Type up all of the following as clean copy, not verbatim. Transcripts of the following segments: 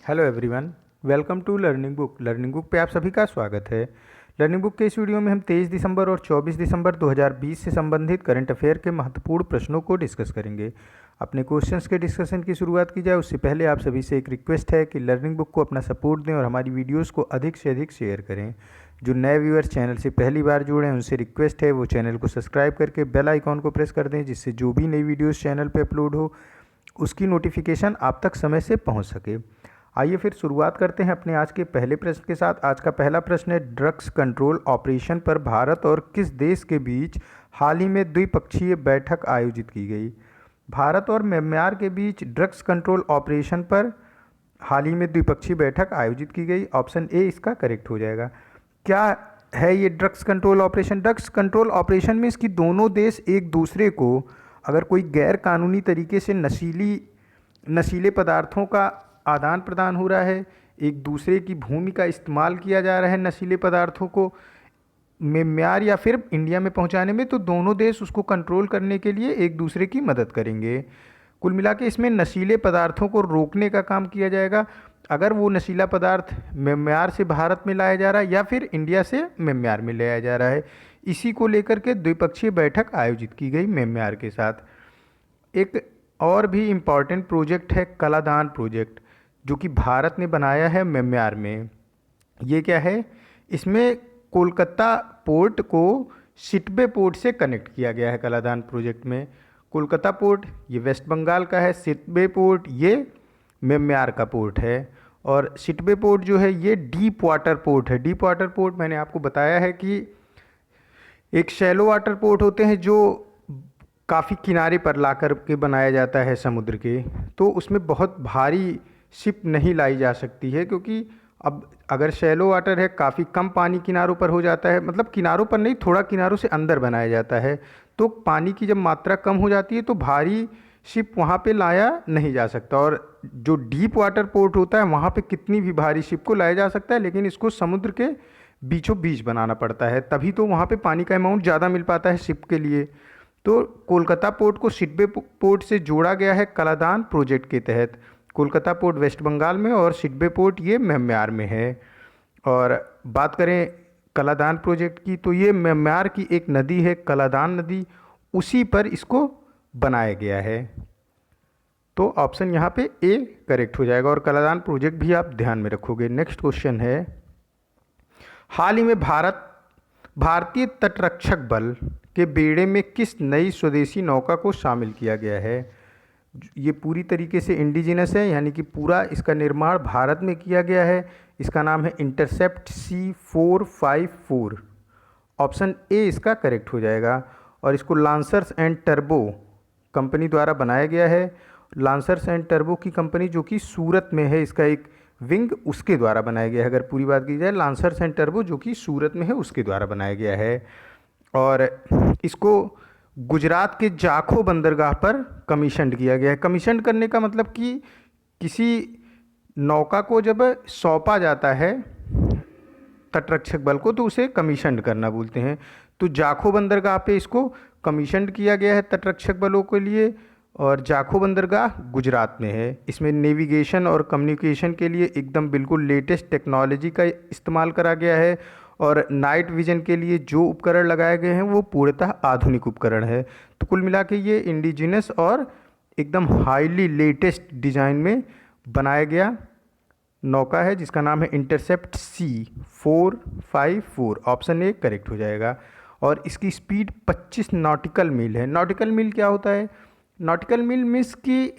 Hello everyone, welcome to Learning Book. Learning Book पे आप सभी का स्वागत है। लर्निंग बुक के इस वीडियो में हम 23 दिसंबर और 24 दिसंबर 2020 से संबंधित करंट अफेयर के महत्वपूर्ण प्रश्नों को डिस्कस करेंगे। अपने क्वेश्चंस के डिस्कशन की शुरुआत की जाए उससे पहले आप सभी से एक रिक्वेस्ट है कि लर्निंग बुक को अपना सपोर्ट दें और हमारी वीडियोस को अधिक से अधिक शेयर करें। जो नए व्यूअर्स चैनल से पहली बार जुड़े हैं उनसे रिक्वेस्ट है वो चैनल को सब्सक्राइब करके बेल आइकॉन को प्रेस कर दें, जिससे जो भी नई वीडियोस चैनल पर अपलोड हो उसकी नोटिफिकेशन आप तक समय से पहुंच सके। आइए फिर शुरुआत करते हैं अपने आज के पहले प्रश्न के साथ। आज का पहला प्रश्न है, ड्रग्स कंट्रोल ऑपरेशन पर भारत और किस देश के बीच हाल ही में द्विपक्षीय बैठक आयोजित की गई? भारत और म्यांमार के बीच ड्रग्स कंट्रोल ऑपरेशन पर हाल ही में द्विपक्षीय बैठक आयोजित की गई। ऑप्शन ए इसका करेक्ट हो जाएगा। क्या है ये drugs control operation? Drugs control operation में इसकी दोनों देश एक दूसरे को अगर कोई गैर कानूनी तरीके से नशीले पदार्थों का आदान प्रदान हो रहा है, एक दूसरे की भूमि का इस्तेमाल किया जा रहा है नशीले पदार्थों को म्यांमार या फिर इंडिया में पहुंचाने में, तो दोनों देश उसको कंट्रोल करने के लिए एक दूसरे की मदद करेंगे। कुल मिला के इसमें नशीले पदार्थों को रोकने का काम किया जाएगा। अगर वो नशीला पदार्थ म्यांमार से भारत में लाया जा रहा है या फिर इंडिया से म्यांमार में लाया जा रहा है, इसी को लेकर के द्विपक्षीय बैठक आयोजित की गई म्यांमार के साथ। एक और भी इम्पॉर्टेंट प्रोजेक्ट है कलादान प्रोजेक्ट, जो कि भारत ने बनाया है म्यांमार में। ये क्या है? इसमें कोलकाता पोर्ट को सिटबे पोर्ट से कनेक्ट किया गया है कलादान प्रोजेक्ट में। कोलकाता पोर्ट ये वेस्ट बंगाल का है, सिटबे पोर्ट ये म्यांमार का पोर्ट है। और सिटबे पोर्ट जो है ये डीप वाटर पोर्ट है। डीप वाटर पोर्ट मैंने आपको बताया है कि एक शैलो वाटर पोर्ट होते हैं जो काफ़ी किनारे पर ला कर के बनाया जाता है समुद्र के, तो उसमें बहुत भारी शिप नहीं लाई जा सकती है, क्योंकि अब अगर शैलो वाटर है काफ़ी कम पानी किनारों पर हो जाता है, मतलब किनारों पर नहीं, थोड़ा किनारों से अंदर बनाया जाता है, तो पानी की जब मात्रा कम हो जाती है तो भारी शिप वहाँ पे लाया नहीं जा सकता। और जो डीप वाटर पोर्ट होता है वहाँ पे कितनी भी भारी शिप को लाया जा सकता है, लेकिन इसको समुद्र के बीचों बीच बनाना पड़ता है, तभी तो वहाँ पे पानी का अमाउंट ज़्यादा मिल पाता है शिप के लिए। तो कोलकाता पोर्ट को सिटबे पोर्ट से जोड़ा गया है कलादान प्रोजेक्ट के तहत। कोलकाता पोर्ट वेस्ट बंगाल में और सिटबे पोर्ट ये म्यांमार में है। और बात करें कलादान प्रोजेक्ट की, तो ये म्यांमार की एक नदी है कलादान नदी, उसी पर इसको बनाया गया है। तो ऑप्शन यहाँ पे ए करेक्ट हो जाएगा और कलादान प्रोजेक्ट भी आप ध्यान में रखोगे। नेक्स्ट क्वेश्चन है, हाल ही में भारतीय तटरक्षक बल के बेड़े में किस नई स्वदेशी नौका को शामिल किया गया है? ये पूरी तरीके से इंडिजिनस है, यानी कि पूरा इसका निर्माण भारत में किया गया है। इसका नाम है इंटरसेप्ट C454। ऑप्शन ए इसका करेक्ट हो जाएगा। और इसको लांसर्स एंड टर्बो कंपनी द्वारा बनाया गया है। लांसर्स एंड टर्बो की कंपनी जो कि सूरत में है, इसका एक विंग उसके द्वारा बनाया गया है। अगर पूरी बात की जाए, लांसर्स एंड टर्बो जो कि सूरत में है उसके द्वारा बनाया गया है। और इसको गुजरात के जाखो बंदरगाह पर कमीशन्ड किया गया है। कमीशन्ड करने का मतलब कि किसी नौका को जब सौंपा जाता है तटरक्षक बल को तो उसे कमीशन्ड करना बोलते हैं। तो जाखो बंदरगाह पे इसको कमीशन्ड किया गया है तटरक्षक बलों के लिए, और जाखो बंदरगाह गुजरात में है। इसमें नेविगेशन और कम्युनिकेशन के लिए एकदम बिल्कुल लेटेस्ट टेक्नोलॉजी का इस्तेमाल करा गया है। और नाइट विजन के लिए जो उपकरण लगाए गए हैं वो पूर्णतः आधुनिक उपकरण है। तो कुल मिला के ये इंडिजिनस और एकदम हाईली लेटेस्ट डिज़ाइन में बनाया गया नौका है, जिसका नाम है intercept C454। Option A correct हो जाएगा। और इसकी स्पीड 25 नॉटिकल मील है। नॉटिकल मील क्या होता है? नॉटिकल मील मीन्स कि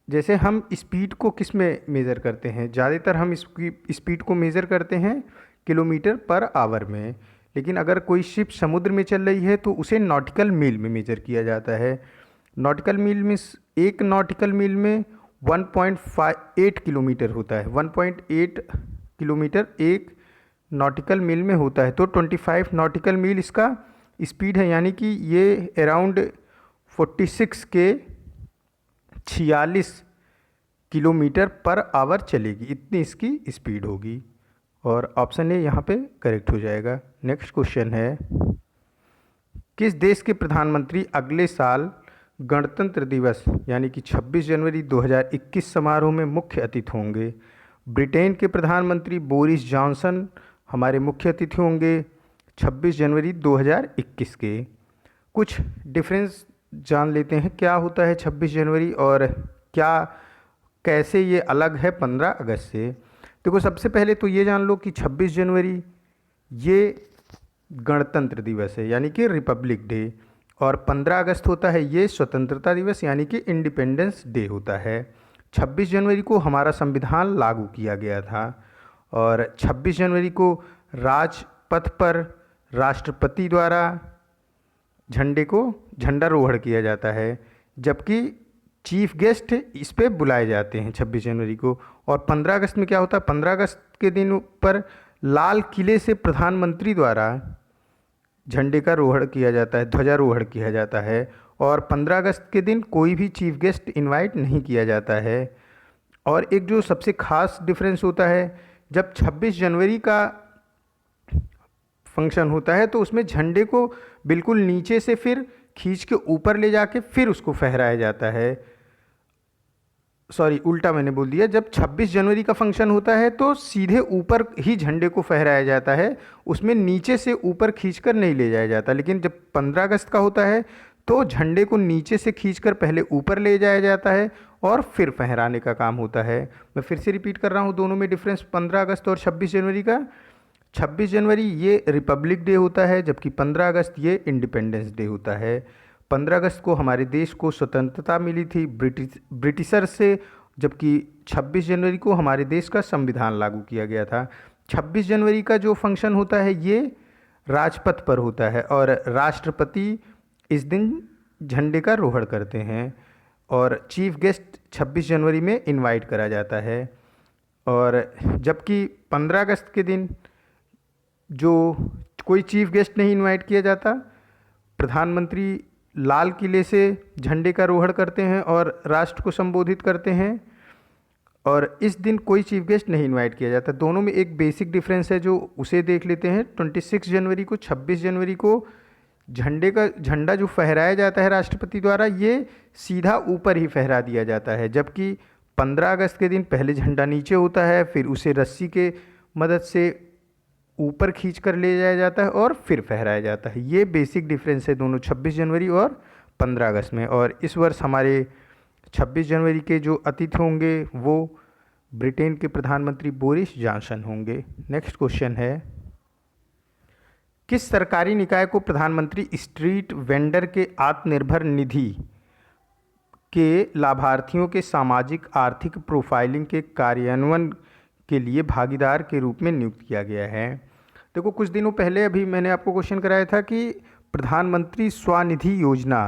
जैसे हम स्पीड को किस में मेज़र करते हैं, ज़्यादातर हम इसकी स्पीड को मेज़र करते हैं किलोमीटर पर आवर में, लेकिन अगर कोई शिप समुद्र में चल रही है तो उसे नॉटिकल मील में मेज़र किया जाता है। नॉटिकल मील मीन्स एक नॉटिकल मील में 1.58 किलोमीटर होता है। 1.8 किलोमीटर एक नॉटिकल मील में होता है, तो 25 नॉटिकल मील इसका स्पीड है, यानी कि ये अराउंड 46 किलोमीटर पर आवर चलेगी, इतनी इसकी स्पीड होगी। और ऑप्शन ए यहाँ पे करेक्ट हो जाएगा। नेक्स्ट क्वेश्चन है, किस देश के प्रधानमंत्री अगले साल गणतंत्र दिवस यानी कि 26 जनवरी 2021 समारोह में मुख्य अतिथि होंगे? ब्रिटेन के प्रधानमंत्री बोरिस जॉनसन हमारे मुख्य अतिथि होंगे 26 जनवरी 2021 के। कुछ डिफरेंस जान लेते हैं, क्या होता है 26 जनवरी और क्या कैसे ये अलग है 15 अगस्त से। देखो, सबसे पहले तो ये जान लो कि 26 जनवरी ये गणतंत्र दिवस है यानी कि रिपब्लिक डे, और 15 अगस्त होता है ये स्वतंत्रता दिवस यानी कि इंडिपेंडेंस डे होता है। 26 जनवरी को हमारा संविधान लागू किया गया था और 26 जनवरी को राजपथ पर राष्ट्रपति द्वारा झंडारोहण किया जाता है, जबकि चीफ गेस्ट इस पे बुलाए जाते हैं 26 जनवरी को। और 15 अगस्त में क्या होता है, 15 अगस्त के दिन पर लाल किले से प्रधानमंत्री द्वारा झंडे का रोहण किया जाता है, ध्वजारोहण किया जाता है, और 15 अगस्त के दिन कोई भी चीफ गेस्ट इनवाइट नहीं किया जाता है। और एक जो सबसे खास डिफरेंस होता है, जब 26 जनवरी का फंक्शन होता है तो उसमें झंडे को बिल्कुल नीचे से फिर खींच के ऊपर ले जाके फिर उसको फहराया जाता है। सॉरी, उल्टा मैंने बोल दिया। जब 26 जनवरी का फंक्शन होता है तो सीधे ऊपर ही झंडे को फहराया जाता है, उसमें नीचे से ऊपर खींचकर नहीं ले जाया जाता। लेकिन जब 15 अगस्त का होता है तो झंडे को नीचे से खींचकर पहले ऊपर ले जाया जाता है और फिर फहराने का काम होता है। मैं फिर से रिपीट कर रहा हूँ दोनों में डिफरेंस 15 अगस्त और 26 जनवरी का। 26 जनवरी ये रिपब्लिक डे होता है, जबकि 15 अगस्त ये इंडिपेंडेंस डे होता है। 15 अगस्त को हमारे देश को स्वतंत्रता मिली थी ब्रिटिशर से, जबकि 26 जनवरी को हमारे देश का संविधान लागू किया गया था। 26 जनवरी का जो फंक्शन होता है ये राजपथ पर होता है और राष्ट्रपति इस दिन झंडे का रोहण करते हैं और चीफ गेस्ट 26 जनवरी में इनवाइट करा जाता है। और जबकि 15 अगस्त के दिन जो कोई चीफ गेस्ट नहीं इनवाइट किया जाता, प्रधानमंत्री लाल किले से झंडे का रोहण करते हैं और राष्ट्र को संबोधित करते हैं, और इस दिन कोई चीफ गेस्ट नहीं इनवाइट किया जाता। दोनों में एक बेसिक डिफरेंस है जो उसे देख लेते हैं। 26 जनवरी को 26 जनवरी को झंडा जो फहराया जाता है राष्ट्रपति द्वारा, ये सीधा ऊपर ही फहरा दिया जाता है, जबकि 15 अगस्त के दिन पहले झंडा नीचे होता है, फिर उसे रस्सी के मदद से ऊपर खींच कर ले जाया जाता है और फिर फहराया जाता है। ये बेसिक डिफरेंस है दोनों 26 जनवरी और 15 अगस्त में। और इस वर्ष हमारे 26 जनवरी के जो अतिथि होंगे वो ब्रिटेन के प्रधानमंत्री बोरिस जॉनसन होंगे। नेक्स्ट क्वेश्चन है, किस सरकारी निकाय को प्रधानमंत्री स्ट्रीट वेंडर के आत्मनिर्भर निधि के लाभार्थियों के सामाजिक आर्थिक प्रोफाइलिंग के कार्यान्वयन के लिए भागीदार के रूप में नियुक्त किया गया है? देखो, कुछ दिनों पहले अभी मैंने आपको क्वेश्चन कराया था कि प्रधानमंत्री स्वनिधि योजना,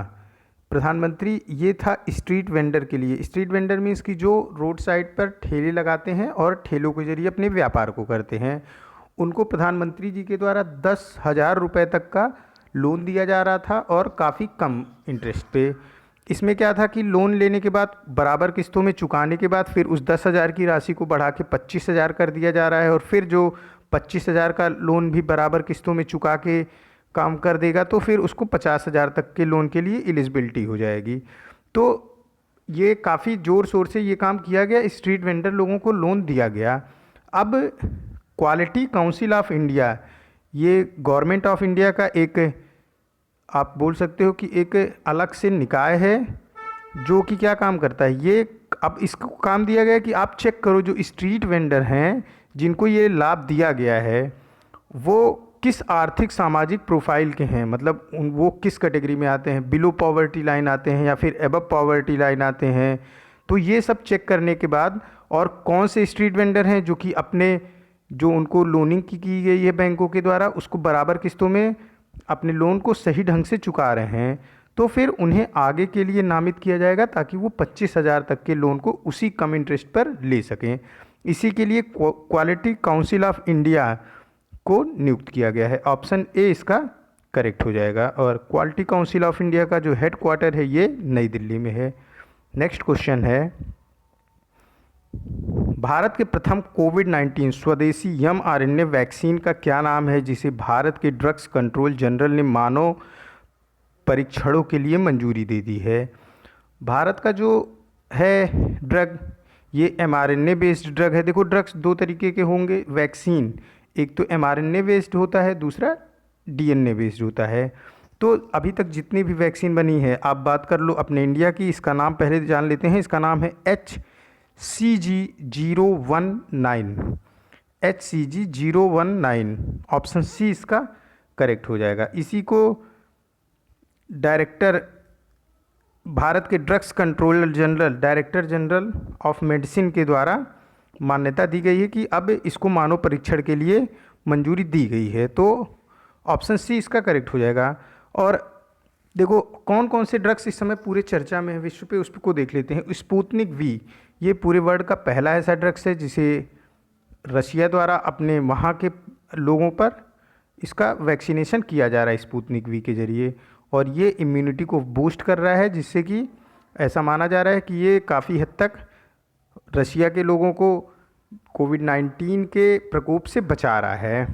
प्रधानमंत्री ये था स्ट्रीट वेंडर के लिए। स्ट्रीट वेंडर मीन्स कि जो रोड साइड पर ठेले लगाते हैं और ठेलों के जरिए अपने व्यापार को करते हैं, उनको प्रधानमंत्री जी के द्वारा 10,000 रुपये तक का लोन दिया जा रहा था और काफ़ी कम इंटरेस्ट पे। इसमें क्या था कि लोन लेने के बाद बराबर किस्तों में चुकाने के बाद फिर उस 10,000 की राशि को बढ़ा के 25,000 कर दिया जा रहा है, और फिर जो 25,000 का लोन भी बराबर किस्तों में चुका के काम कर देगा तो फिर उसको 50,000 तक के लोन के लिए एलिजिबिलिटी हो जाएगी। तो ये काफ़ी ज़ोर शोर से ये काम किया गया, स्ट्रीट वेंडर लोगों को लोन दिया गया। अब क्वालिटी काउंसिल ऑफ इंडिया, ये गवर्नमेंट ऑफ इंडिया का एक, आप बोल सकते हो कि एक अलग से निकाय है जो कि क्या काम करता है, ये अब इसको काम दिया गया है कि आप चेक करो जो स्ट्रीट वेंडर हैं जिनको ये लाभ दिया गया है वो किस आर्थिक सामाजिक प्रोफाइल के हैं, मतलब वो किस कैटेगरी में आते हैं, बिलो पॉवर्टी लाइन आते हैं या फिर एबव पॉवर्टी लाइन आते हैं। तो ये सब चेक करने के बाद, और कौन से स्ट्रीट वेंडर हैं जो कि अपने जो उनको लोनिंग की गई है बैंकों के द्वारा उसको बराबर किस्तों में अपने लोन को सही ढंग से चुका रहे हैं, तो फिर उन्हें आगे के लिए नामित किया जाएगा ताकि वो 25,000 तक के लोन को उसी कम इंटरेस्ट पर ले सकें। इसी के लिए क्वालिटी काउंसिल ऑफ इंडिया को नियुक्त किया गया है। ऑप्शन ए इसका करेक्ट हो जाएगा। और क्वालिटी काउंसिल ऑफ इंडिया का जो हेड क्वार्टर है ये नई दिल्ली में है। नेक्स्ट क्वेश्चन है, भारत के प्रथम कोविड-19 स्वदेशी mRNA वैक्सीन का क्या नाम है जिसे भारत के ड्रग्स कंट्रोल जनरल ने मानव परीक्षणों के लिए मंजूरी दे दी है? भारत का जो है ड्रग, ये mRNA बेस्ड ड्रग है। देखो ड्रग्स दो तरीके के होंगे, वैक्सीन एक तो mRNA बेस्ड होता है, दूसरा DNA बेस्ड होता है। तो अभी तक जितनी भी वैक्सीन बनी है, आप बात कर लो अपने इंडिया की, इसका नाम पहले जान लेते हैं। इसका नाम है HCG019, HCG019, ऑप्शन सी इसका करेक्ट हो जाएगा। इसी को भारत के drugs controller general, director general of medicine के द्वारा मान्यता दी गई है कि अब इसको मानव परीक्षण के लिए मंजूरी दी गई है। तो ऑप्शन सी इसका करेक्ट हो जाएगा। और देखो कौन कौन से ड्रग्स इस समय पूरे चर्चा में है विश्व पे, उसको देख लेते हैं। स्पुतनिक वी, ये पूरे वर्ल्ड का पहला ऐसा ड्रग्स है जिसे रशिया द्वारा अपने वहाँ के लोगों पर इसका वैक्सीनेशन किया जा रहा है स्पुतनिक वी के ज़रिए, और ये इम्यूनिटी को बूस्ट कर रहा है, जिससे कि ऐसा माना जा रहा है कि ये काफ़ी हद तक रशिया के लोगों को कोविड-19 के प्रकोप से बचा रहा है।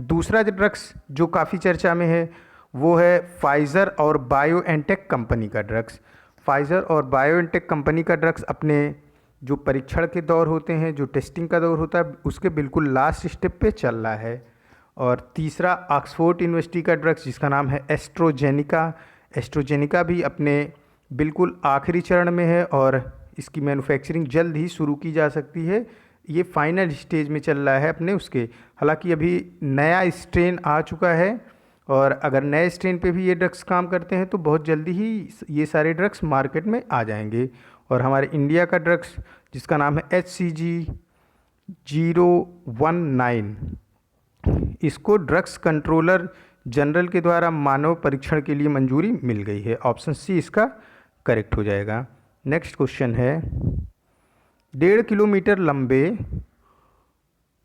दूसरा जो ड्रग्स जो काफ़ी चर्चा में है वो है फाइज़र और बायोएनटेक कंपनी का ड्रग्स। फाइज़र और बायोएनटेक कंपनी का ड्रग्स अपने जो परीक्षण के दौर होते हैं, जो टेस्टिंग का दौर होता है, उसके बिल्कुल लास्ट स्टेप पे चल रहा है। और तीसरा ऑक्सफोर्ड यूनिवर्सिटी का ड्रग्स जिसका नाम है एस्ट्रोजेनिका। एस्ट्रोजेनिका भी अपने बिल्कुल आखिरी चरण में है और इसकी मैन्युफैक्चरिंग जल्द ही शुरू की जा सकती है। ये फाइनल स्टेज में चल रहा है अपने उसके। हालांकि अभी नया स्ट्रेन आ चुका है, और अगर नए स्ट्रेन पे भी ये ड्रग्स काम करते हैं तो बहुत जल्दी ही ये सारे ड्रग्स मार्केट में आ जाएंगे। और हमारे इंडिया का ड्रग्स जिसका नाम है HCG019, इसको ड्रग्स कंट्रोलर जनरल के द्वारा मानव परीक्षण के लिए मंजूरी मिल गई है। ऑप्शन सी इसका करेक्ट हो जाएगा। नेक्स्ट क्वेश्चन है, 1.5 किलोमीटर लंबे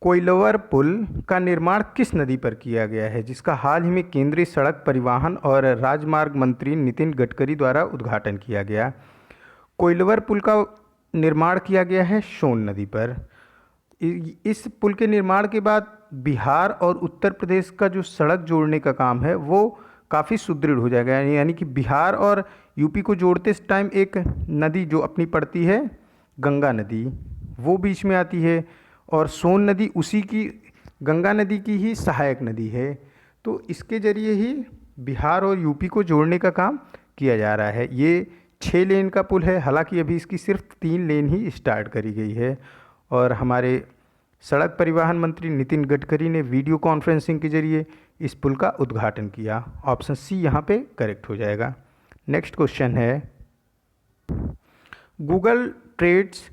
कोइलवर पुल का निर्माण किस नदी पर किया गया है, जिसका हाल ही में केंद्रीय सड़क परिवहन और राजमार्ग मंत्री नितिन गडकरी द्वारा उद्घाटन किया गया। कोइलवर पुल का निर्माण किया गया है सोन नदी पर। इस पुल के निर्माण के बाद बिहार और उत्तर प्रदेश का जो सड़क जोड़ने का काम है वो काफ़ी सुदृढ़ हो जाएगा। यानी कि बिहार और यूपी को जोड़ते टाइम एक नदी जो अपनी पड़ती है, गंगा नदी, वो बीच में आती है, और सोन नदी उसी की, गंगा नदी की ही सहायक नदी है। तो इसके ज़रिए ही बिहार और यूपी को जोड़ने का काम किया जा रहा है। ये 6 लेन का पुल है, हालांकि अभी इसकी सिर्फ 3 लेन ही स्टार्ट करी गई है। और हमारे सड़क परिवहन मंत्री नितिन गडकरी ने वीडियो कॉन्फ्रेंसिंग के जरिए इस पुल का उद्घाटन किया। ऑप्शन सी यहाँ पे करेक्ट हो जाएगा। नेक्स्ट क्वेश्चन है, गूगल ट्रेंड्स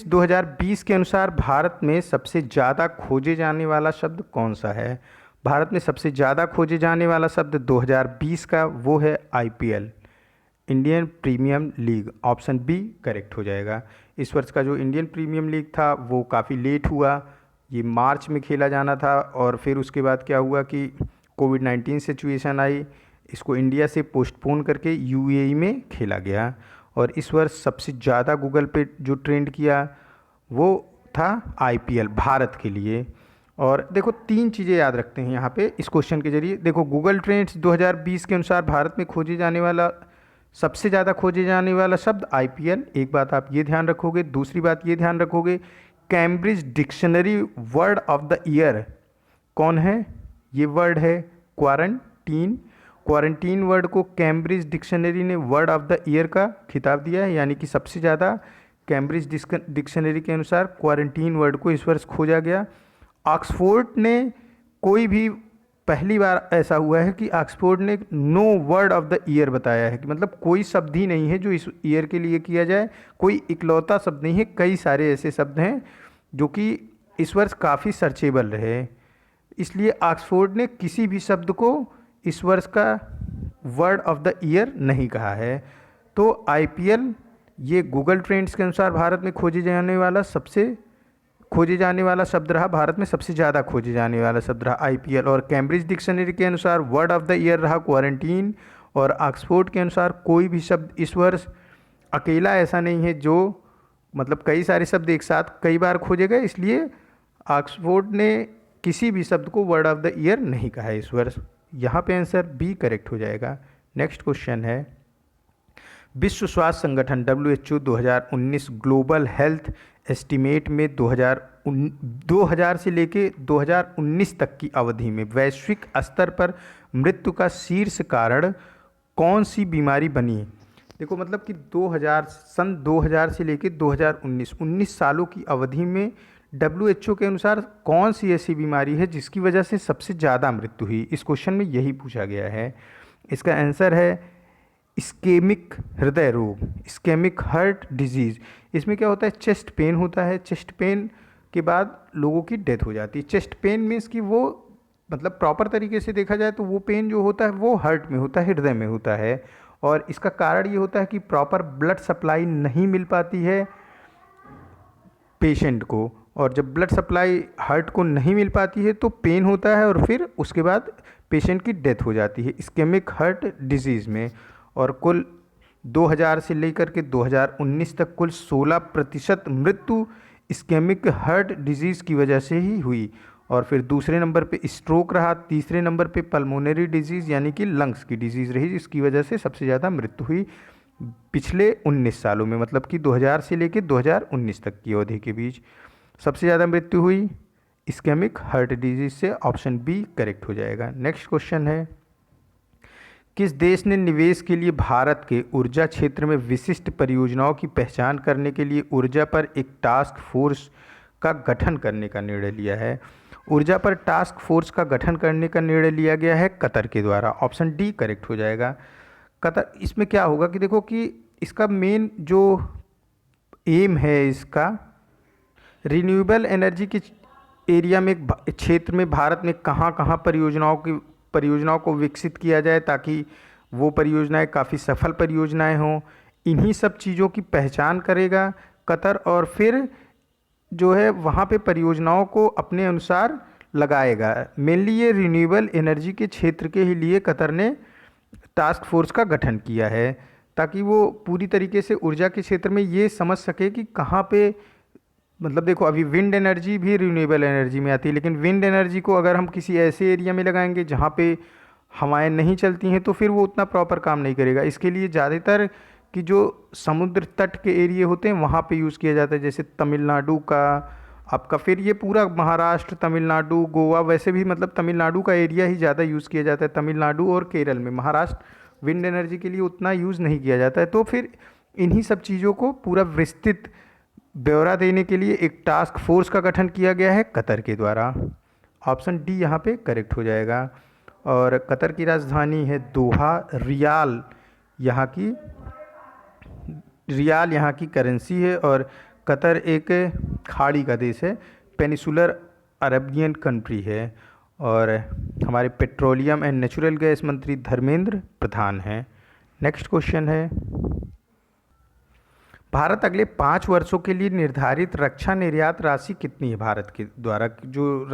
2020 के अनुसार भारत में सबसे ज़्यादा खोजे जाने वाला शब्द कौन सा है। भारत में सबसे ज़्यादा खोजे जाने वाला शब्द 2020 का वो है IPL, Indian Premier League. Option B correct हो जाएगा। इस वर्ष का जो इंडियन प्रीमियम लीग था वो काफ़ी लेट हुआ, ये मार्च में खेला जाना था, और फिर उसके बाद क्या हुआ कि कोविड-19 सिचुएशन आई, इसको इंडिया से पोस्टपोन करके UAE में खेला गया। और इस वर्ष सबसे ज़्यादा गूगल पे जो ट्रेंड किया वो था IPL भारत के लिए। और देखो 3 चीज़ें याद रखते हैं यहाँ पे इस क्वेश्चन के जरिए। देखो गूगल ट्रेंड्स 2020 के अनुसार भारत में खोजे जाने वाला, सबसे ज़्यादा खोजे जाने वाला शब्द IPL, एक बात आप ये ध्यान रखोगे। दूसरी बात ये ध्यान रखोगे, Cambridge dictionary word of the year कौन है, ये वर्ड है क्वारंटीन। क्वारंटीन वर्ड को कैम्ब्रिज डिक्शनरी ने वर्ड ऑफ द ईयर का खिताब दिया है, यानी कि सबसे ज़्यादा कैम्ब्रिज डिक्शनरी के अनुसार क्वारंटीन वर्ड को इस वर्ष खोजा गया। ऑक्सफोर्ड ने कोई भी, पहली बार ऐसा हुआ है कि ऑक्सफोर्ड ने नो वर्ड ऑफ द ईयर बताया है, कि मतलब कोई शब्द ही नहीं है जो इस ईयर के लिए किया जाए, कोई इकलौता शब्द नहीं है, कई सारे ऐसे शब्द हैं जो कि इस वर्ष काफ़ी सर्चेबल रहे। इसलिए ऑक्सफोर्ड ने किसी भी शब्द को इस वर्ष का वर्ड ऑफ द ईयर नहीं कहा है। तो IPL ये गूगल ट्रेंड्स के अनुसार भारत में खोजे जाने वाला शब्द रहा, भारत में सबसे ज़्यादा खोजे जाने वाला शब्द रहा IPL। और कैम्ब्रिज डिक्शनरी के अनुसार वर्ड ऑफ द ईयर रहा क्वारंटीन। और ऑक्सफोर्ड के अनुसार कोई भी शब्द इस वर्ष अकेला ऐसा नहीं है जो, मतलब कई सारे शब्द एक साथ कई बार खोजे गए, इसलिए ऑक्सफोर्ड ने किसी भी शब्द को वर्ड ऑफ द ईयर नहीं कहा है इस वर्ष। यहाँ पे आंसर बी करेक्ट हो जाएगा। नेक्स्ट क्वेश्चन है, विश्व स्वास्थ्य संगठन WHO 2019 ग्लोबल हेल्थ एस्टीमेट में 2000 से लेके 2019 तक की अवधि में वैश्विक स्तर पर मृत्यु का शीर्ष कारण कौन सी बीमारी बनी? देखो मतलब कि 2000 से लेके 19 सालों की अवधि में WHO के अनुसार कौन सी ऐसी बीमारी है जिसकी वजह से सबसे ज़्यादा मृत्यु हुई? इस क्वेश्चन में यही पूछा गया है। इसका आंसर है इस्केमिक हृदय रोग, इस्केमिक हार्ट डिजीज़। इसमें क्या होता है, चेस्ट पेन होता है, चेस्ट पेन के बाद लोगों की डेथ हो जाती है। चेस्ट पेन मीन्स कि वो मतलब प्रॉपर तरीके से देखा जाए तो वो पेन जो होता है वो हार्ट में होता है, हृदय में होता है। और इसका कारण ये होता है कि प्रॉपर ब्लड सप्लाई नहीं मिल पाती है पेशेंट को, और जब ब्लड सप्लाई हार्ट को नहीं मिल पाती है तो पेन होता है और फिर उसके बाद पेशेंट की डेथ हो जाती है इस्केमिक हार्ट डिजीज़ में। और कुल 2000 से लेकर के 2019 तक कुल 16% मृत्यु इस्केमिक हार्ट डिजीज़ की वजह से ही हुई। और फिर दूसरे नंबर पे स्ट्रोक रहा, तीसरे नंबर पे पल्मोनरी डिजीज़ यानी कि लंग्स की डिजीज़ रही, जिसकी वजह से सबसे ज़्यादा मृत्यु हुई पिछले 19 सालों में, मतलब कि 2000 से लेकर 2019 तक की अवधि के बीच सबसे ज़्यादा मृत्यु हुई इस्केमिक हार्ट डिजीज़ से। ऑप्शन बी करेक्ट हो जाएगा। नेक्स्ट क्वेश्चन है, किस देश ने निवेश के लिए भारत के ऊर्जा क्षेत्र में विशिष्ट परियोजनाओं की पहचान करने के लिए ऊर्जा पर एक टास्क फोर्स का गठन करने का निर्णय लिया है? ऊर्जा पर टास्क फोर्स का गठन करने का निर्णय लिया गया है कतर के द्वारा। ऑप्शन डी करेक्ट हो जाएगा। कतर, इसमें क्या होगा कि देखो कि इसका मेन जो एम है, इसका रिन्यूएबल एनर्जी के एरिया में क्षेत्र में भारत में कहाँ कहाँ परियोजनाओं को विकसित किया जाए ताकि वो परियोजनाएं काफ़ी सफल परियोजनाएं हों, इन्हीं सब चीज़ों की पहचान करेगा कतर, और फिर जो है वहाँ पे परियोजनाओं को अपने अनुसार लगाएगा। मेनली ये रिन्यूएबल एनर्जी के क्षेत्र के ही लिए कतर ने टास्क फोर्स का गठन किया है ताकि वो पूरी तरीके से ऊर्जा के क्षेत्र में ये समझ सके कि कहाँ पे, मतलब देखो अभी विंड एनर्जी भी रिन्यूएबल एनर्जी में आती है, लेकिन विंड एनर्जी को अगर हम किसी ऐसे एरिया में लगाएंगे जहाँ पे हवाएं नहीं चलती हैं तो फिर वो उतना प्रॉपर काम नहीं करेगा। इसके लिए ज़्यादातर कि जो समुद्र तट के एरिया होते हैं वहाँ पे यूज़ किया जाता है, जैसे तमिलनाडु का आपका, फिर ये पूरा महाराष्ट्र, तमिलनाडु, गोवा, वैसे भी मतलब तमिलनाडु का एरिया ही ज़्यादा यूज़ किया जाता है, तमिलनाडु और केरल में। महाराष्ट्र विंड एनर्जी के लिए उतना यूज़ नहीं किया जाता है। तो फिर इन्हीं सब चीज़ों को पूरा विस्तृत ब्यौरा देने के लिए एक टास्क फोर्स का गठन किया गया है कतर के द्वारा। ऑप्शन डी यहाँ पे करेक्ट हो जाएगा। और कतर की राजधानी है दोहा। रियाल यहाँ की करेंसी है, और कतर एक खाड़ी का देश है, पेनिसुलर अरबियन कंट्री है। और हमारे पेट्रोलियम एंड नेचुरल गैस मंत्री धर्मेंद्र प्रधान हैं। नेक्स्ट क्वेश्चन है, भारत अगले 5 वर्षों के लिए निर्धारित रक्षा निर्यात राशि कितनी है? भारत के द्वारा जो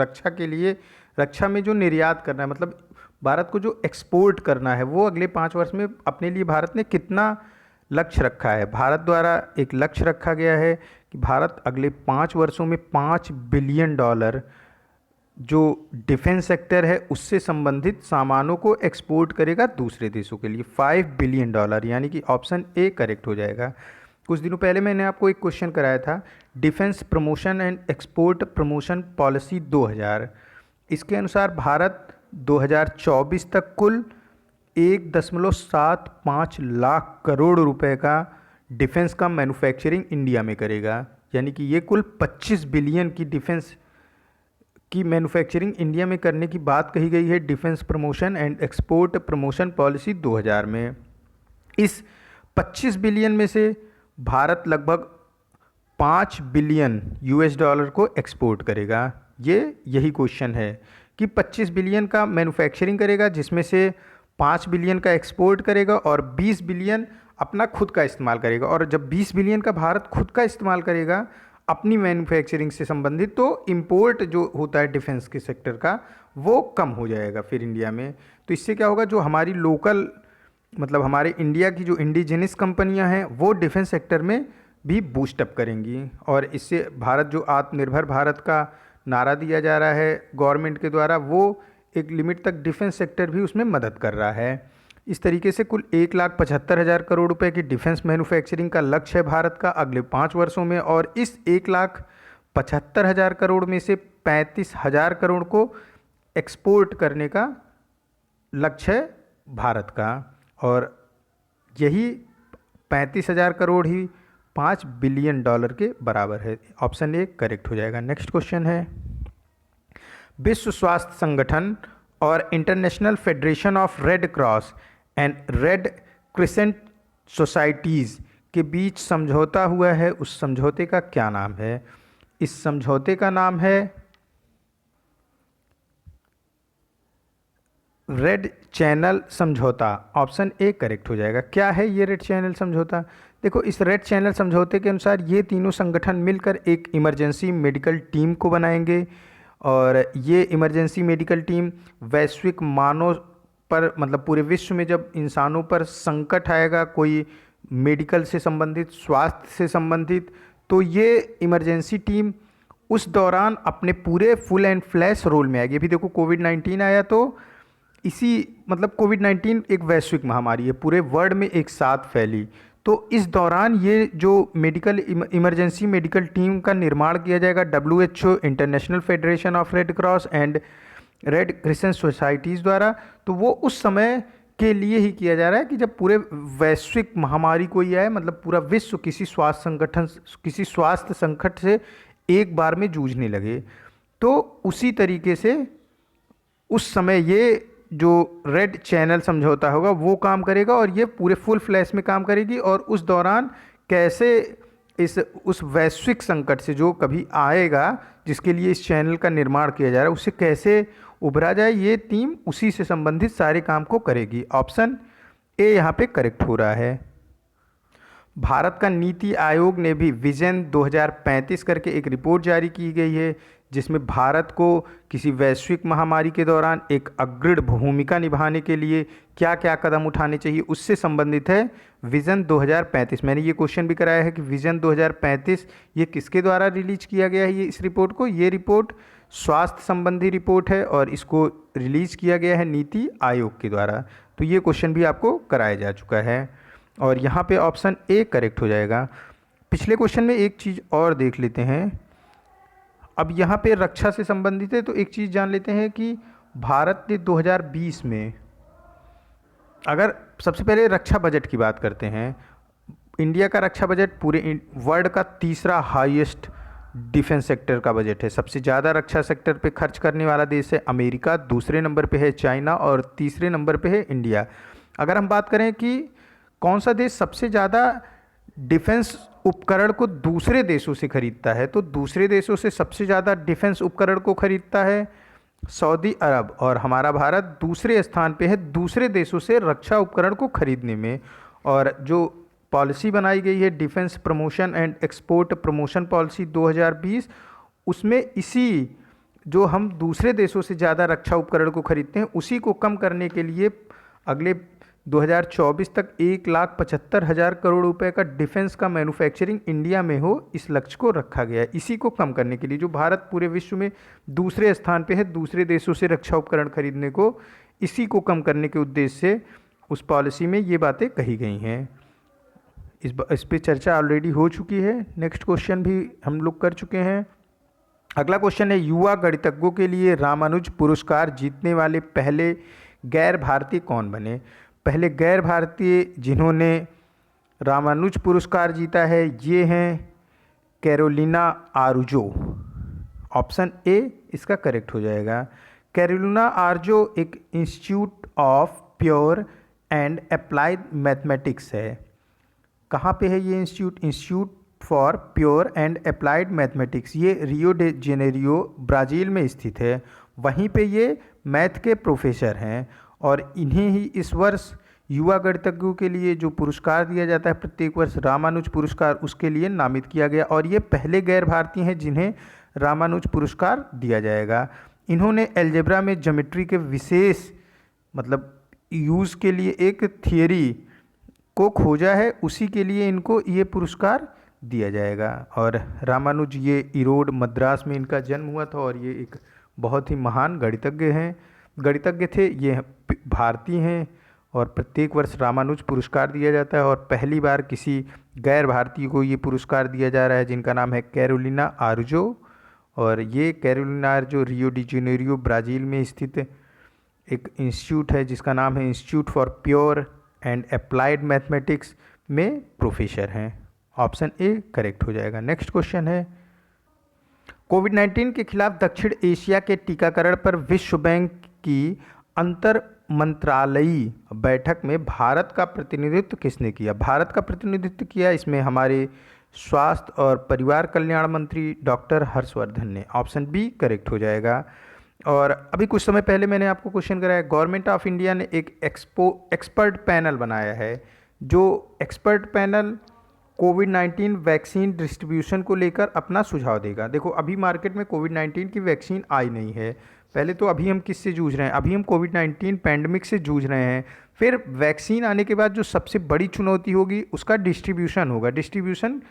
रक्षा में जो निर्यात करना है, मतलब भारत को जो एक्सपोर्ट करना है, वो अगले 5 वर्ष में अपने लिए भारत ने कितना लक्ष्य रखा है? भारत द्वारा एक लक्ष्य रखा गया है कि भारत अगले 5 वर्षों में $5 बिलियन जो डिफेंस सेक्टर है उससे संबंधित सामानों को एक्सपोर्ट करेगा दूसरे देशों के लिए। $5 बिलियन, यानी कि ऑप्शन ए करेक्ट हो जाएगा। कुछ दिनों पहले मैंने आपको एक क्वेश्चन कराया था, defence promotion and export promotion policy 2000। इसके अनुसार भारत 2024 तक कुल 1.75 लाख करोड़ रुपए का डिफेंस का मैन्युफैक्चरिंग इंडिया में करेगा, यानी कि ये कुल 25 बिलियन की डिफेंस की मैन्युफैक्चरिंग इंडिया में करने की बात कही गई है defence promotion and export promotion policy 2000 में। इस 25 बिलियन में से भारत लगभग $5 बिलियन को एक्सपोर्ट करेगा। यही क्वेश्चन है कि 25 बिलियन का मैन्युफैक्चरिंग करेगा, जिसमें से 5 बिलियन का एक्सपोर्ट करेगा और 20 बिलियन अपना खुद का इस्तेमाल करेगा। और जब 20 बिलियन का भारत खुद का इस्तेमाल करेगा अपनी मैन्युफैक्चरिंग से संबंधित, तो इंपोर्ट जो होता है डिफेंस के सेक्टर का वो कम हो जाएगा फिर इंडिया में। तो इससे क्या होगा, जो हमारी लोकल मतलब हमारे इंडिया की जो इंडिजिनस कंपनियां हैं वो डिफेंस सेक्टर में भी बूस्टअप करेंगी, और इससे भारत जो आत्मनिर्भर भारत का नारा दिया जा रहा है गवर्नमेंट के द्वारा, वो एक लिमिट तक डिफेंस सेक्टर भी उसमें मदद कर रहा है। इस तरीके से कुल 1,75,000 करोड़ रुपए की डिफेंस मैन्युफैक्चरिंग का लक्ष्य है भारत का अगले 5 वर्षों में, और इस 1,75,000 करोड़ में से 35,000 करोड़ को एक्सपोर्ट करने का लक्ष्य है भारत का, और यही 35,000 करोड़ ही $5 बिलियन के बराबर है। ऑप्शन ए करेक्ट हो जाएगा। नेक्स्ट क्वेश्चन है, विश्व स्वास्थ्य संगठन और international federation of red cross and red crescent societies के बीच समझौता हुआ है, उस समझौते का क्या नाम है? इस समझौते का नाम है रेड चैनल समझौता। ऑप्शन ए करेक्ट हो जाएगा। क्या है ये रेड चैनल समझौता? देखो, इस रेड चैनल समझौते के अनुसार ये तीनों संगठन मिलकर एक इमरजेंसी मेडिकल टीम को बनाएंगे, और ये इमरजेंसी मेडिकल टीम वैश्विक मानव पर, मतलब पूरे विश्व में जब इंसानों पर संकट आएगा कोई मेडिकल से संबंधित, स्वास्थ्य से संबंधित, तो ये इमरजेंसी टीम उस दौरान अपने पूरे फुल एंड फ्लैश रोल में आएगी। अभी देखो कोविड-19 आया, तो इसी मतलब कोविड-19 एक वैश्विक महामारी है, पूरे वर्ल्ड में एक साथ फैली, तो इस दौरान ये जो इमरजेंसी मेडिकल टीम का निर्माण किया जाएगा WHO, international federation of red cross and red crescent societies द्वारा, तो वो उस समय के लिए ही किया जा रहा है कि जब पूरे वैश्विक महामारी कोई आए, मतलब पूरा विश्व किसी स्वास्थ्य संकट से एक बार में जूझने लगे, तो उसी तरीके से उस समय ये जो रेड चैनल समझौता होगा वो काम करेगा, और ये पूरे फुल फ्लैश में काम करेगी, और उस दौरान कैसे उस वैश्विक संकट से जो कभी आएगा, जिसके लिए इस चैनल का निर्माण किया जा रहा है, उससे कैसे उभरा जाए, ये टीम उसी से संबंधित सारे काम को करेगी। ऑप्शन ए यहाँ पे करेक्ट हो रहा है। भारत का नीति आयोग ने भी विजन 2035 करके एक रिपोर्ट जारी की गई है, जिसमें भारत को किसी वैश्विक महामारी के दौरान एक अग्रणी भूमिका निभाने के लिए क्या क्या कदम उठाने चाहिए, उससे संबंधित है विजन 2035। मैंने ये क्वेश्चन भी कराया है कि विजन 2035 ये किसके द्वारा रिलीज किया गया है, इस रिपोर्ट को? ये रिपोर्ट स्वास्थ्य संबंधी रिपोर्ट है, और इसको रिलीज किया गया है नीति आयोग के द्वारा। तो ये क्वेश्चन भी आपको कराया जा चुका है, और यहाँ पे ऑप्शन ए करेक्ट हो जाएगा। पिछले क्वेश्चन में एक चीज़ और देख लेते हैं, अब यहाँ पे रक्षा से संबंधित है, तो एक चीज़ जान लेते हैं कि भारत ने 2020 में, अगर सबसे पहले रक्षा बजट की बात करते हैं, इंडिया का रक्षा बजट पूरे वर्ल्ड का तीसरा हाईएस्ट डिफेंस सेक्टर का बजट है। सबसे ज़्यादा रक्षा सेक्टर पे खर्च करने वाला देश है अमेरिका, दूसरे नंबर पे है चाइना, और तीसरे नंबर पे है इंडिया। अगर हम बात करें कि कौन सा देश सबसे ज़्यादा डिफेंस उपकरण को दूसरे देशों से खरीदता है, तो दूसरे देशों से सबसे ज़्यादा डिफेंस उपकरण को खरीदता है सऊदी अरब, और हमारा भारत दूसरे स्थान पे है दूसरे देशों से रक्षा उपकरण को खरीदने में। और जो पॉलिसी बनाई गई है defence promotion and export promotion policy 2020, उसमें इसी जो हम दूसरे देशों से ज़्यादा रक्षा उपकरण को खरीदते हैं, उसी को कम करने के लिए अगले 2024 तक 1,75,000 करोड़ रुपए का डिफेंस का मैन्युफैक्चरिंग इंडिया में हो, इस लक्ष्य को रखा गया है। इसी को कम करने के लिए, जो भारत पूरे विश्व में दूसरे स्थान पे है दूसरे देशों से रक्षा उपकरण खरीदने को, इसी को कम करने के उद्देश्य से उस पॉलिसी में ये बातें कही गई हैं। इस पे चर्चा ऑलरेडी हो चुकी है। नेक्स्ट क्वेश्चन भी हम लोग कर चुके हैं। अगला क्वेश्चन है, युवा गणितज्ञों के लिए रामानुज पुरस्कार जीतने वाले पहले गैर भारतीय कौन बने? पहले गैर भारतीय जिन्होंने रामानुज पुरस्कार जीता है ये हैं कैरोलिना आर्जो। ऑप्शन ए इसका करेक्ट हो जाएगा। कैरोलिना आर्जो एक institute of pure and applied mathematics है। कहाँ पे है ये institute for pure and applied mathematics, ये रियो डे जेनेरियो ब्राज़ील में स्थित है। वहीं पे ये मैथ के प्रोफेसर हैं, और इन्हें ही इस वर्ष युवा गणितज्ञों के लिए जो पुरस्कार दिया जाता है प्रत्येक वर्ष, रामानुज पुरस्कार, उसके लिए नामित किया गया, और ये पहले गैर भारतीय हैं जिन्हें रामानुज पुरस्कार दिया जाएगा। इन्होंने अलजेब्रा में ज्योमेट्री के विशेष मतलब यूज़ के लिए एक थियरी को खोजा है, उसी के लिए इनको ये पुरस्कार दिया जाएगा। और रामानुज ये इरोड मद्रास में इनका जन्म हुआ था, और ये एक बहुत ही महान गणितज्ञ थे। ये भारतीय हैं, और प्रत्येक वर्ष रामानुज पुरस्कार दिया जाता है, और पहली बार किसी गैर भारतीय को ये पुरस्कार दिया जा रहा है जिनका नाम है कैरोलिना आर्जो। और ये Carolina Araujo Rio de Janeiro Brazil में स्थित एक इंस्टीट्यूट है जिसका नाम है institute for pure and applied mathematics में प्रोफेसर हैं। ऑप्शन ए करेक्ट हो जाएगा। नेक्स्ट क्वेश्चन है, कोविड-19 के खिलाफ दक्षिण एशिया के टीकाकरण पर विश्व बैंक की अंतर मंत्रालयी बैठक में भारत का प्रतिनिधित्व किसने किया? भारत का प्रतिनिधित्व किया इसमें हमारे स्वास्थ्य और परिवार कल्याण मंत्री डॉक्टर हर्षवर्धन ने। ऑप्शन बी करेक्ट हो जाएगा। और अभी कुछ समय पहले मैंने आपको क्वेश्चन कराया, गवर्नमेंट ऑफ इंडिया ने एक एक्सपर्ट पैनल बनाया है, जो एक्सपर्ट पैनल कोविड-19 वैक्सीन डिस्ट्रीब्यूशन को लेकर अपना सुझाव देगा। देखो अभी मार्केट में कोविड-19 की वैक्सीन आई नहीं है, पहले तो अभी हम किससे जूझ रहे हैं, अभी हम कोविड-19 पैंडमिक से जूझ रहे हैं। फिर वैक्सीन आने के बाद जो सबसे बड़ी चुनौती होगी उसका डिस्ट्रीब्यूशन होगा। डिस्ट्रीब्यूशन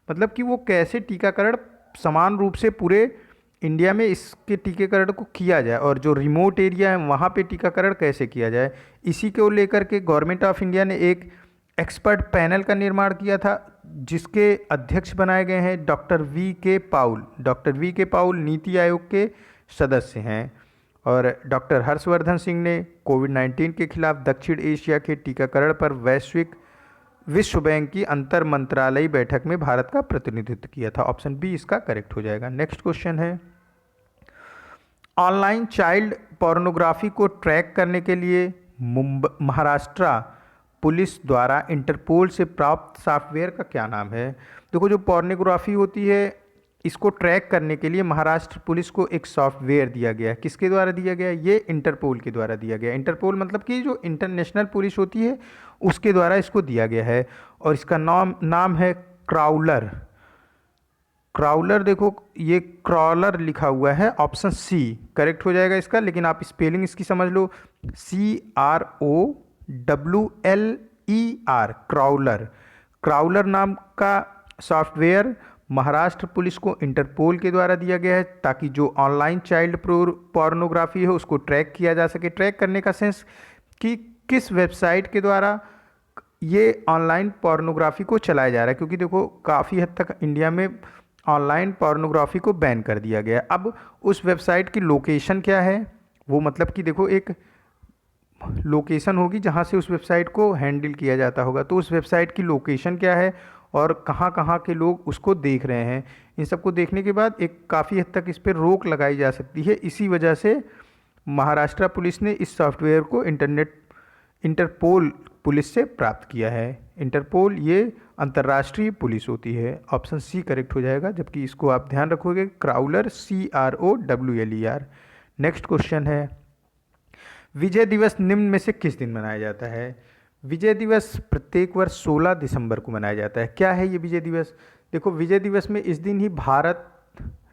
मतलब कि वो कैसे टीकाकरण समान रूप से पूरे इंडिया में इसके टीकाकरण को किया जाए, और जो रिमोट एरिया है वहाँ पे टीकाकरण कैसे किया जाए, इसी को लेकर के गवर्नमेंट ऑफ इंडिया ने एक एक्सपर्ट पैनल का निर्माण किया था जिसके अध्यक्ष बनाए गए हैं डॉक्टर वी के पाउल। डॉक्टर वी के पाउल नीति आयोग के सदस्य हैं। और डॉक्टर हर्षवर्धन सिंह ने कोविड-19 के खिलाफ दक्षिण एशिया के टीकाकरण पर विश्व बैंक की अंतर मंत्रालयी बैठक में भारत का प्रतिनिधित्व किया था। ऑप्शन बी इसका करेक्ट हो जाएगा। नेक्स्ट क्वेश्चन है, ऑनलाइन चाइल्ड पोर्नोग्राफी को ट्रैक करने के लिए महाराष्ट्र पुलिस द्वारा इंटरपोल से प्राप्त सॉफ्टवेयर का क्या नाम है? देखो जो पोर्नोग्राफी होती है इसको ट्रैक करने के लिए महाराष्ट्र पुलिस को एक सॉफ्टवेयर दिया गया है। किसके द्वारा दिया गया? ये इंटरपोल के द्वारा दिया गया। इंटरपोल मतलब कि जो इंटरनेशनल पुलिस होती है उसके द्वारा इसको दिया गया है, और इसका नाम है क्राउलर। क्राउलर, देखो ये क्रॉलर लिखा हुआ है, ऑप्शन सी करेक्ट हो जाएगा इसका, लेकिन आप स्पेलिंग इसकी समझ लो, CROWLER, क्राउलर। क्राउलर नाम का सॉफ्टवेयर महाराष्ट्र पुलिस को इंटरपोल के द्वारा दिया गया है ताकि जो ऑनलाइन चाइल्ड पोर्नोग्राफी है उसको ट्रैक किया जा सके। ट्रैक करने का सेंस कि किस वेबसाइट के द्वारा ये ऑनलाइन पोर्नोग्राफी को चलाया जा रहा है, क्योंकि देखो काफ़ी हद तक इंडिया में ऑनलाइन पोर्नोग्राफी को बैन कर दिया गया है। अब उस वेबसाइट की लोकेशन क्या है, वो मतलब कि देखो एक लोकेशन होगी जहाँ से उस वेबसाइट को हैंडल किया जाता होगा, तो उस वेबसाइट की लोकेशन क्या है और कहाँ कहाँ के लोग उसको देख रहे हैं, इन सबको देखने के बाद एक काफ़ी हद तक इस पर रोक लगाई जा सकती है। इसी वजह से महाराष्ट्र पुलिस ने इस सॉफ्टवेयर को इंटरपोल पुलिस से प्राप्त किया है। इंटरपोल ये अंतर्राष्ट्रीय पुलिस होती है। ऑप्शन सी करेक्ट हो जाएगा, जबकि इसको आप ध्यान रखोगे क्राउलर CROWLER। नेक्स्ट क्वेश्चन है, विजय दिवस निम्न में से किस दिन मनाया जाता है? विजय दिवस प्रत्येक वर्ष 16 दिसंबर को मनाया जाता है। क्या है ये विजय दिवस? देखो विजय दिवस में इस दिन ही भारत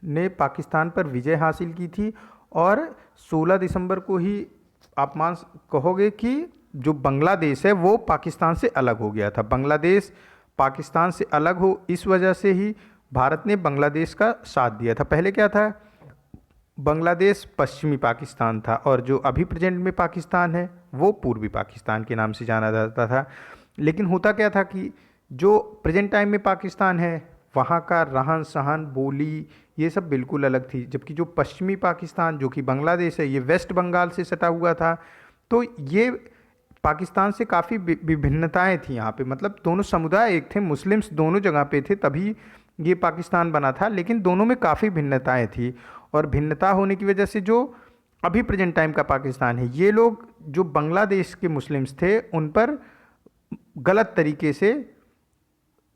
ने पाकिस्तान पर विजय हासिल की थी, और 16 दिसंबर को ही आप कहोगे कि जो बांग्लादेश है वो पाकिस्तान से अलग हो गया था। बांग्लादेश पाकिस्तान से अलग हो इस वजह से ही भारत ने बांग्लादेश का साथ दिया था। पहले क्या था, बांग्लादेश पश्चिमी पाकिस्तान था, और जो अभी प्रेजेंट में पाकिस्तान है वो पूर्वी पाकिस्तान के नाम से जाना जाता था। लेकिन होता क्या था कि जो प्रेजेंट टाइम में पाकिस्तान है वहाँ का रहन सहन, बोली, ये सब बिल्कुल अलग थी, जबकि जो पश्चिमी पाकिस्तान जो कि बांग्लादेश है ये वेस्ट बंगाल से सटा हुआ था। तो ये पाकिस्तान से काफ़ी विभिन्नताएं थी यहाँ पे, मतलब दोनों समुदाय एक थे, मुस्लिम्स दोनों जगह पे थे, तभी ये पाकिस्तान बना था, लेकिन दोनों में काफ़ी भिन्नताएं थी। और भिन्नता होने की वजह से जो अभी प्रेजेंट टाइम का पाकिस्तान है, ये लोग जो बांग्लादेश के मुस्लिम्स थे उन पर गलत तरीके से,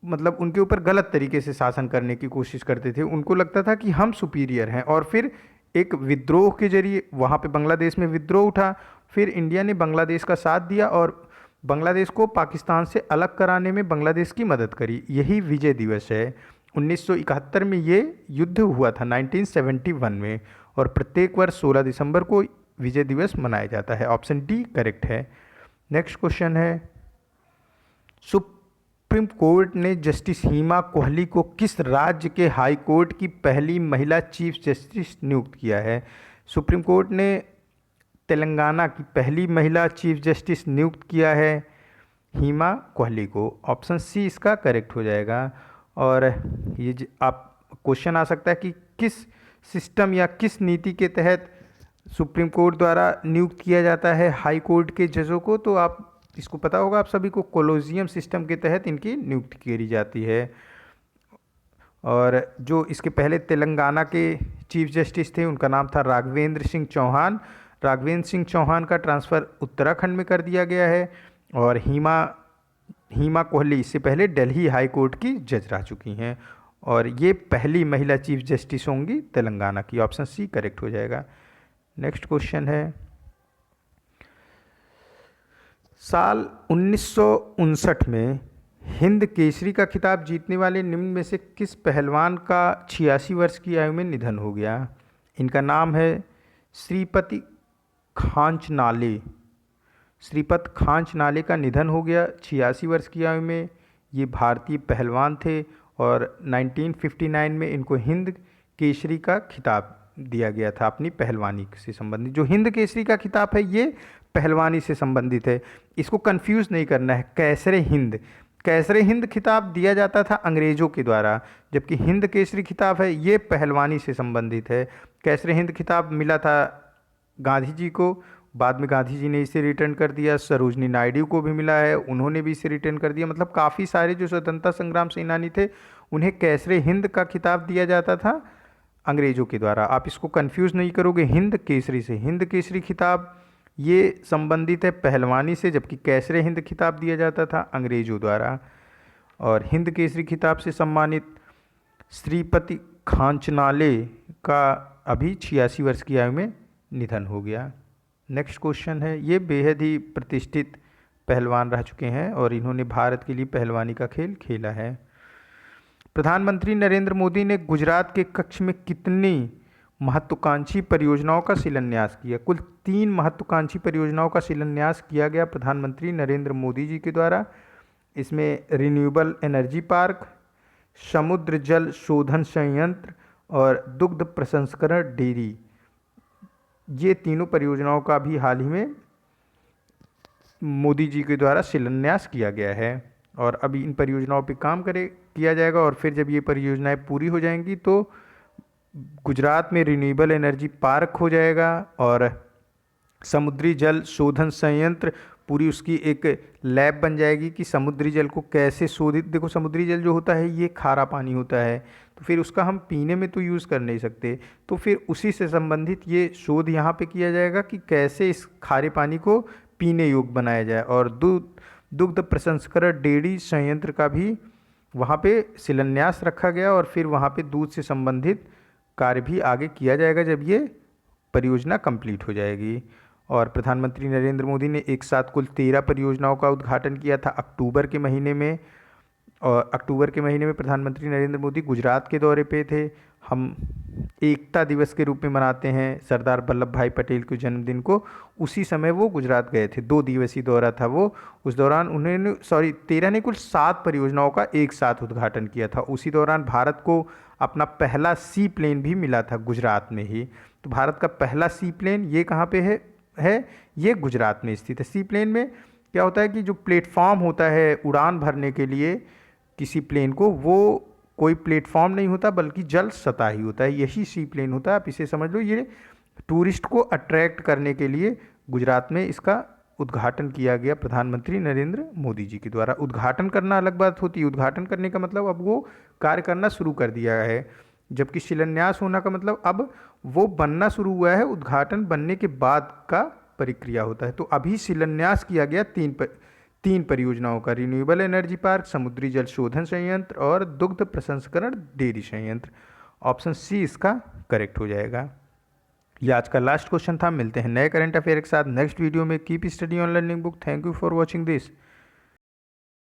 मतलब उनके ऊपर गलत तरीके से शासन करने की कोशिश करते थे। उनको लगता था कि हम सुपीरियर हैं, और फिर एक विद्रोह के जरिए वहाँ पे बांग्लादेश में विद्रोह उठा, फिर इंडिया ने बांग्लादेश का साथ दिया और बांग्लादेश को पाकिस्तान से अलग कराने में बांग्लादेश की मदद करी। यही विजय दिवस है। 1971 में ये युद्ध हुआ था, 1971 में, और प्रत्येक वर्ष 16 दिसंबर को विजय दिवस मनाया जाता है। ऑप्शन डी करेक्ट है। नेक्स्ट क्वेश्चन है, सुप्रीम कोर्ट ने जस्टिस हिमा कोहली को किस राज्य के हाई कोर्ट की पहली महिला चीफ जस्टिस नियुक्त किया है? सुप्रीम कोर्ट ने तेलंगाना की पहली महिला चीफ जस्टिस नियुक्त किया है? हिमा कोहली को। ऑप्शन सी इसका करेक्ट हो जाएगा। और ये आप क्वेश्चन आ सकता है कि किस सिस्टम या किस नीति के तहत सुप्रीम कोर्ट द्वारा नियुक्त किया जाता है हाई कोर्ट के जजों को, तो आप इसको पता होगा आप सभी को, कोलोजियम सिस्टम के तहत इनकी नियुक्ति करी जाती है। और जो इसके पहले तेलंगाना के चीफ जस्टिस थे उनका नाम था राघवेंद्र सिंह चौहान। राघवेंद्र सिंह चौहान का ट्रांसफ़र उत्तराखंड में कर दिया गया है। और हिमा कोहली इससे पहले दिल्ली हाई कोर्ट की जज रह चुकी हैं और ये पहली महिला चीफ जस्टिस होंगी तेलंगाना की। ऑप्शन सी करेक्ट हो जाएगा। नेक्स्ट क्वेश्चन है, साल 1959 में हिंद केसरी का खिताब जीतने वाले निम्न में से किस पहलवान का 86 वर्ष की आयु में निधन हो गया? इनका नाम है श्रीपति खांचनाले। श्रीपत खांचनाले का निधन हो गया 86 वर्ष की आयु में। ये भारतीय पहलवान थे और 1959 में इनको हिंद केसरी का खिताब दिया गया था अपनी पहलवानी से संबंधित। जो हिंद केसरी का खिताब है ये पहलवानी से संबंधित है, इसको कंफ्यूज नहीं करना है। कैसरे हिंद खिताब दिया जाता था अंग्रेज़ों के द्वारा, जबकि हिंद केसरी खिताब है ये पहलवानी से संबंधित है। कैसरे हिंद खिताब मिला था गांधी जी को, बाद में गांधी जी ने इसे रिटर्न कर दिया। सरोजनी नायडू को भी मिला है, उन्होंने भी इसे रिटर्न कर दिया। मतलब काफ़ी सारे जो स्वतंत्रता संग्राम सेनानी थे उन्हें कैसरे हिंद का खिताब दिया जाता था अंग्रेज़ों के द्वारा। आप इसको कंफ्यूज नहीं करोगे हिंद केसरी से। हिंद केसरी खिताब ये संबंधित है पहलवानी से, जबकि कैसरे हिंद खिताब दिया जाता था अंग्रेज़ों द्वारा। और हिंद केसरी खिताब से सम्मानित श्रीपति खांचनाले का अभी 86 वर्ष की आयु में निधन हो गया। नेक्स्ट क्वेश्चन है, ये बेहद ही प्रतिष्ठित पहलवान रह चुके हैं और इन्होंने भारत के लिए पहलवानी का खेल खेला है। प्रधानमंत्री नरेंद्र मोदी ने गुजरात के कच्छ में कितनी महत्वाकांक्षी परियोजनाओं का शिलान्यास किया? कुल 3 महत्वाकांक्षी परियोजनाओं का शिलान्यास किया गया प्रधानमंत्री नरेंद्र मोदी जी के द्वारा। इसमें रिन्यूएबल एनर्जी पार्क, समुद्र जल शोधन संयंत्र और दुग्ध प्रसंस्करण डेयरी, ये तीनों परियोजनाओं का भी हाल ही में मोदी जी के द्वारा शिलान्यास किया गया है। और अभी इन परियोजनाओं पे काम किया जाएगा और फिर जब ये परियोजनाएं पूरी हो जाएंगी तो गुजरात में रिन्यूएबल एनर्जी पार्क हो जाएगा और समुद्री जल शोधन संयंत्र पूरी उसकी एक लैब बन जाएगी कि समुद्री जल को कैसे शोधित। देखो समुद्री जल जो होता है ये खारा पानी होता है, तो फिर उसका हम पीने में तो यूज़ कर नहीं सकते, तो फिर उसी से संबंधित ये शोध यहाँ पे किया जाएगा कि कैसे इस खारे पानी को पीने योग्य बनाया जाए। और दुग्ध प्रसंस्करण डेयरी संयंत्र का भी वहाँ पे शिलान्यास रखा गया और फिर वहाँ पे दूध से संबंधित कार्य भी आगे किया जाएगा जब ये परियोजना कंप्लीट हो जाएगी। और प्रधानमंत्री नरेंद्र मोदी ने एक साथ कुल 13 परियोजनाओं का उद्घाटन किया था अक्टूबर के महीने में। और अक्टूबर के महीने में प्रधानमंत्री नरेंद्र मोदी गुजरात के दौरे पे थे। हम एकता दिवस के रूप में मनाते हैं सरदार वल्लभ भाई पटेल के जन्मदिन को, उसी समय वो गुजरात गए थे। 2 दिवसीय दौरा था वो। उस दौरान उन्होंने 13 ने कुल 7 परियोजनाओं का एक साथ उद्घाटन किया था। उसी दौरान भारत को अपना पहला सी प्लेन भी मिला था गुजरात में ही। तो भारत का पहला सी प्लेन ये कहाँ पे है ये गुजरात में स्थित है। सी प्लेन में क्या होता है कि जो प्लेटफॉर्म होता है उड़ान भरने के लिए किसी प्लेन को, वो कोई प्लेटफॉर्म नहीं होता बल्कि जल सतह ही होता है, यही सी प्लेन होता है। आप इसे समझ लो, ये टूरिस्ट को अट्रैक्ट करने के लिए गुजरात में इसका उद्घाटन किया गया प्रधानमंत्री नरेंद्र मोदी जी के द्वारा। उद्घाटन करना अलग बात होती है, उद्घाटन करने का मतलब अब वो कार्य करना शुरू कर दिया है, जबकि शिलान्यास होना का मतलब अब वो बनना शुरू हुआ है, उद्घाटन बनने के बाद का प्रक्रिया होता है। तो अभी शिलान्यास किया गया 3 परियोजनाओं का, रिन्यूएबल एनर्जी पार्क, समुद्री जल शोधन संयंत्र और दुग्ध प्रसंस्करण डेयरी संयंत्र। ऑप्शन सी इसका करेक्ट हो जाएगा। ये आज का लास्ट क्वेश्चन था। मिलते हैं नए करंट अफेयर के साथ नेक्स्ट वीडियो में। Keep study on learning book. Thank you for watching this.